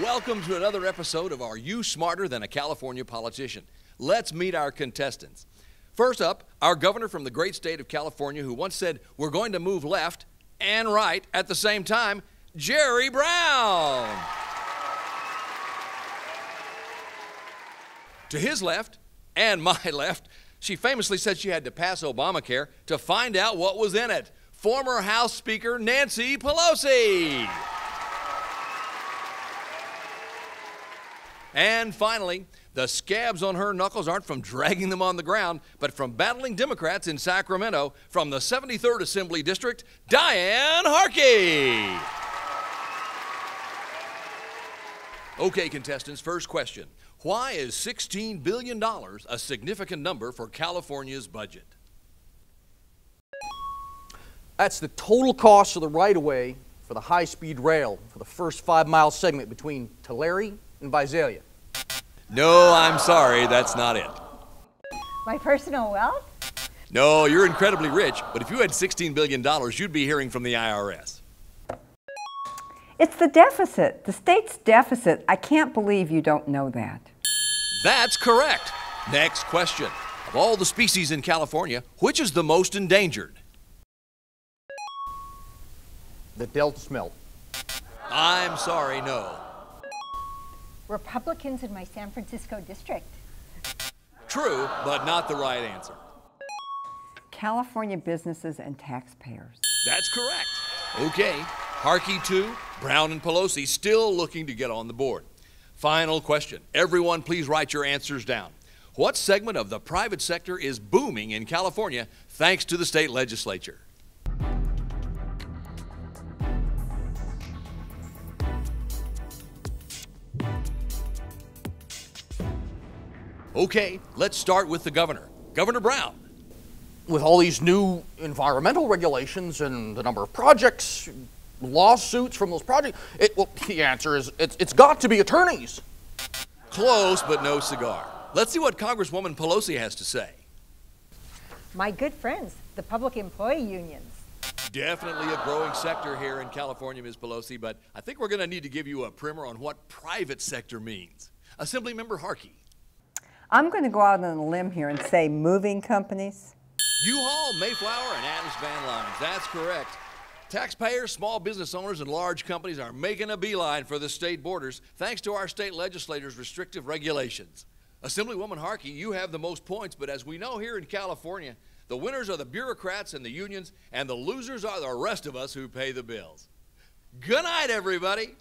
Welcome to another episode of Are You Smarter Than a California Politician? Let's meet our contestants. First up, our governor from the great state of California who once said, "We're going to move left and right at the same time," Jerry Brown. To his left and my left, she famously said she had to pass Obamacare to find out what was in it. Former House Speaker Nancy Pelosi. And finally, the scabs on her knuckles aren't from dragging them on the ground, but from battling Democrats in Sacramento from the 73rd Assembly District, Diane Harkey. Okay, contestants, first question. Why is $16 billion a significant number for California's budget? That's the total cost of the right-of-way for the high-speed rail for the first 5-mile segment between Tulare and Visalia. No, I'm sorry, that's not it. My personal wealth? No, you're incredibly rich, but if you had $16 billion, you'd be hearing from the IRS. It's the deficit, the state's deficit. I can't believe you don't know that. That's correct. Next question. Of all the species in California, which is the most endangered? The Delta smelt. I'm sorry, no. Republicans in my San Francisco district. True, but not the right answer. California businesses and taxpayers. That's correct. Okay, Harkey 2, Brown and Pelosi still looking to get on the board. Final question. Everyone please write your answers down. What segment of the private sector is booming in California thanks to the state legislature? Okay, let's start with the governor. Governor Brown. With all these new environmental regulations and the number of projects, lawsuits from those projects, the answer is it's got to be attorneys. Close, but no cigar. Let's see what Congresswoman Pelosi has to say. My good friends, the public employee unions. Definitely a growing sector here in California, Ms. Pelosi, but I think we're going to need to give you a primer on what private sector means. Assemblymember Harkey. I'm going to go out on a limb here and say moving companies. U-Haul, Mayflower, and Adams Van Lines. That's correct. Taxpayers, small business owners, and large companies are making a beeline for the state borders thanks to our state legislators' restrictive regulations. Assemblywoman Harkey, you have the most points, but as we know here in California, the winners are the bureaucrats and the unions, and the losers are the rest of us who pay the bills. Good night, everybody.